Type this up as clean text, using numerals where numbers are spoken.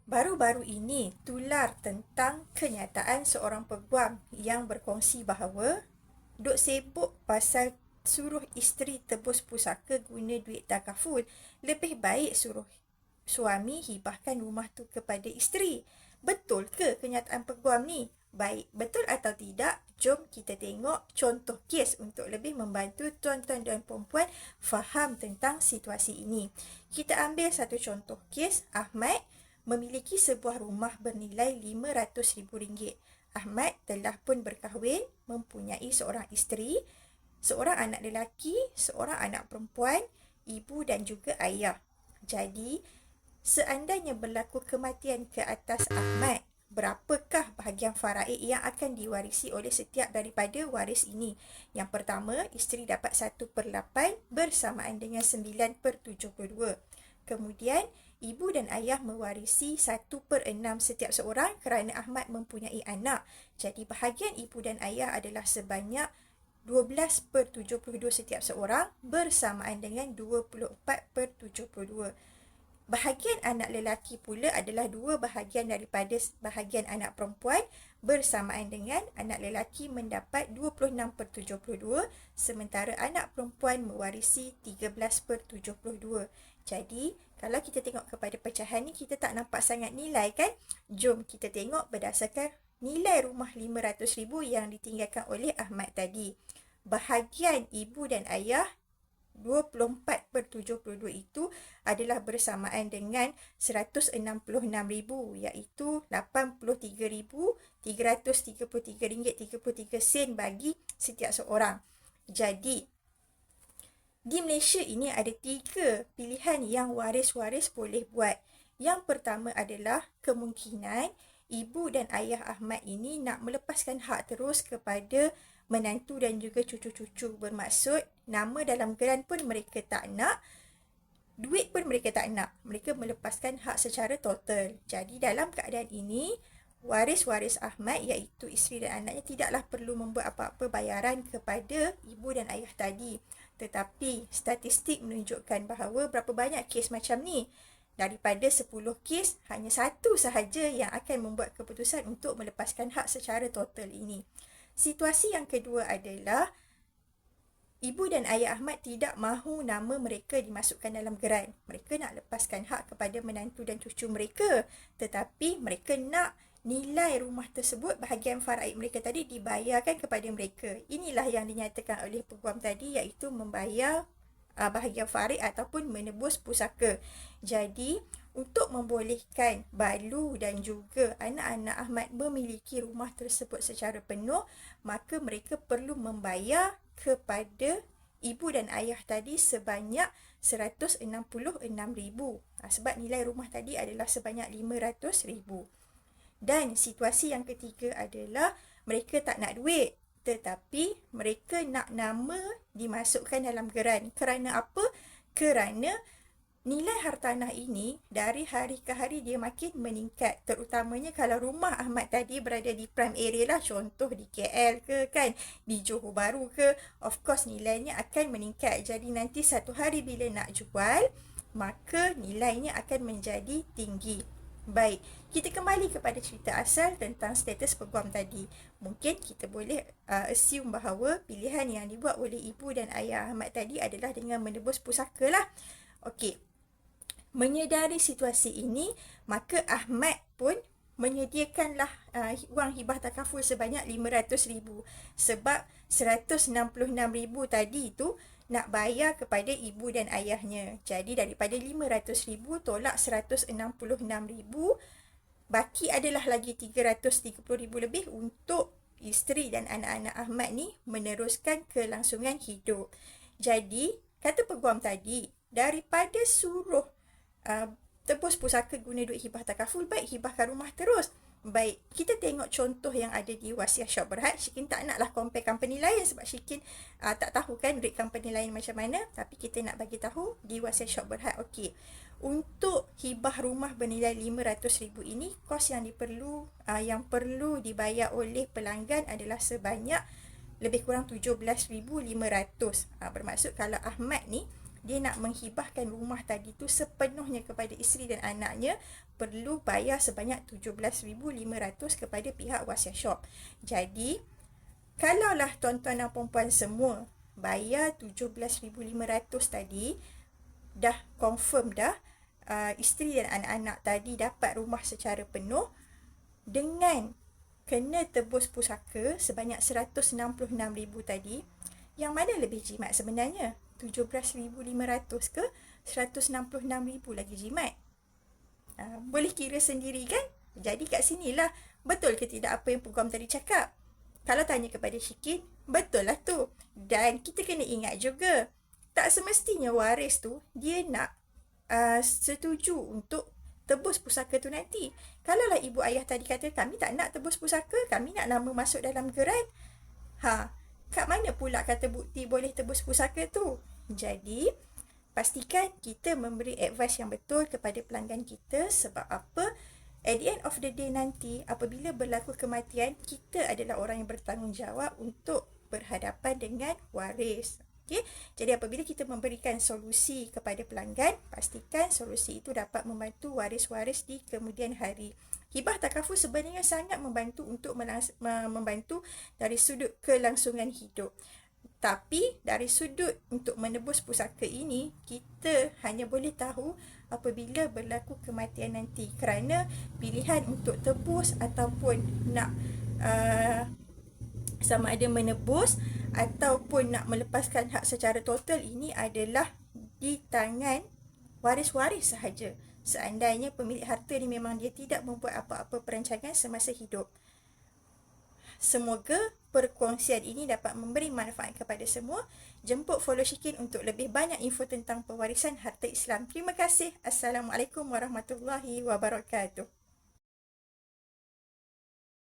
Baru-baru ini tular tentang kenyataan seorang peguam yang berkongsi bahawa duk sibuk pasal suruh isteri tebus pusaka guna duit takaful, lebih baik suruh suami hibahkan rumah tu kepada isteri. Betul ke kenyataan peguam ni? Baik, betul atau tidak? Jom kita tengok contoh kes untuk lebih membantu tuan-tuan dan puan-puan faham tentang situasi ini. Kita ambil satu contoh kes. Ahmad memiliki sebuah rumah bernilai RM500,000. Ahmad telah pun berkahwin, mempunyai seorang isteri, seorang anak lelaki, seorang anak perempuan, ibu dan juga ayah. Jadi, seandainya berlaku kematian ke atas Ahmad, berapakah bahagian faraid yang akan diwarisi oleh setiap daripada waris ini? Yang pertama, isteri dapat 1/8 bersamaan dengan 9/72. Kemudian, ibu dan ayah mewarisi 1/6 setiap seorang kerana Ahmad mempunyai anak. Jadi, bahagian ibu dan ayah adalah sebanyak 12/72 setiap seorang bersamaan dengan 24/72. Bahagian anak lelaki pula adalah 2 bahagian daripada bahagian anak perempuan bersamaan dengan anak lelaki mendapat 26/72 sementara anak perempuan mewarisi 13/72. Jadi, kalau kita tengok kepada pecahan ni kita tak nampak sangat nilai kan? Jom kita tengok berdasarkan nilai rumah 500,000 yang ditinggalkan oleh Ahmad tadi. Bahagian ibu dan ayah 24/72 itu adalah bersamaan dengan 166,000 iaitu RM83,333.33 bagi setiap seorang. Jadi, di Malaysia ini ada 3 pilihan yang waris-waris boleh buat. Yang pertama adalah kemungkinan ibu dan ayah Ahmad ini nak melepaskan hak terus kepada menantu dan juga cucu-cucu. Bermaksud, nama dalam geran pun mereka tak nak, duit pun mereka tak nak. Mereka melepaskan hak secara total. Jadi, dalam keadaan ini, waris-waris Ahmad iaitu isteri dan anaknya tidaklah perlu membuat apa-apa bayaran kepada ibu dan ayah tadi. Tetapi, statistik menunjukkan bahawa berapa banyak kes macam ni. Daripada 10 kes, hanya 1 sahaja yang akan membuat keputusan untuk melepaskan hak secara total ini. Situasi yang kedua adalah ibu dan ayah Ahmad tidak mahu nama mereka dimasukkan dalam geran. Mereka nak lepaskan hak kepada menantu dan cucu mereka. Tetapi mereka nak nilai rumah tersebut, bahagian faraid mereka tadi dibayarkan kepada mereka. Inilah yang dinyatakan oleh peguam tadi iaitu membayar bahagian faraid ataupun menebus pusaka. Jadi, untuk membolehkan Balu dan juga anak-anak Ahmad memiliki rumah tersebut secara penuh, maka mereka perlu membayar kepada ibu dan ayah tadi sebanyak 166,000. Sebab nilai rumah tadi adalah sebanyak 500,000. Dan situasi yang ketiga adalah mereka tak nak duit, tetapi mereka nak nama dimasukkan dalam geran. Kerana apa? Kerana nilai hartanah ini dari hari ke hari dia makin meningkat. Terutamanya kalau rumah Ahmad tadi berada di prime area lah. Contoh di KL ke kan, di Johor Bahru ke. Of course nilainya akan meningkat. Jadi nanti satu hari bila nak jual, maka nilainya akan menjadi tinggi. Baik, kita kembali kepada cerita asal tentang status peguam tadi. Mungkin kita boleh assume bahawa pilihan yang dibuat oleh ibu dan ayah Ahmad tadi adalah dengan menebus pusaka lah. Okey. Menyedari situasi ini, maka Ahmad pun menyediakanlah wang hibah takaful sebanyak 500,000 sebab 166,000 tadi tu nak bayar kepada ibu dan ayahnya. Jadi daripada 500,000 tolak 166,000, baki adalah lagi 330,000 lebih untuk isteri dan anak-anak Ahmad ni meneruskan kelangsungan hidup. Jadi, kata peguam tadi, daripada suruh tebus pusaka guna duit hibah takaful, baik hibahkan rumah terus. Baik, kita tengok contoh yang ada di Wasiat Syok Berhad. Syikin tak naklah compare company lain sebab Syikin tak tahu kan duit company lain macam mana. Tapi kita nak bagi tahu di Wasiat Syok Berhad. Okey, untuk hibah rumah bernilai 500,000 ini, kos yang perlu dibayar oleh pelanggan adalah sebanyak lebih kurang 17,500. Bermaksud kalau Ahmad ni dia nak menghibahkan rumah tadi tu sepenuhnya kepada isteri dan anaknya, perlu bayar sebanyak 17,500 kepada pihak wasiat shop. Jadi kalaulah tuan-tuan dan puan-puan semua bayar 17,500 tadi, dah confirm dah isteri dan anak-anak tadi dapat rumah secara penuh dengan kena tebus pusaka sebanyak 166,000 tadi. Yang mana lebih jimat sebenarnya? 17,500 ke 166,000 lagi jimat? Boleh kira sendiri kan? Jadi kat sinilah betul ke tidak apa yang Peguam tadi cakap? Kalau tanya kepada Syikin, betul lah tu. Dan kita kena ingat juga, tak semestinya waris tu dia nak setuju untuk tebus pusaka tu nanti. Kalaulah ibu ayah tadi kata kami tak nak tebus pusaka, kami nak nama masuk dalam geran, kat mana pula kata bukti boleh tebus pusaka tu? Jadi pastikan kita memberi advice yang betul kepada pelanggan kita. Sebab apa? At the end of the day nanti, apabila berlaku kematian, kita adalah orang yang bertanggungjawab untuk berhadapan dengan waris. Okay? Jadi apabila kita memberikan solusi kepada pelanggan, pastikan solusi itu dapat membantu waris-waris di kemudian hari. Hibah takaful sebenarnya sangat membantu untuk membantu dari sudut kelangsungan hidup. Tapi dari sudut untuk menebus pusaka ini, kita hanya boleh tahu apabila berlaku kematian nanti. Kerana pilihan untuk tebus ataupun nak sama ada menebus ataupun nak melepaskan hak secara total, ini adalah di tangan waris-waris sahaja. Seandainya pemilik harta ni memang dia tidak membuat apa-apa perancangan semasa hidup. Semoga perkongsian ini dapat memberi manfaat kepada semua. Jemput follow Syikin untuk lebih banyak info tentang pewarisan harta Islam. Terima kasih. Assalamualaikum warahmatullahi wabarakatuh.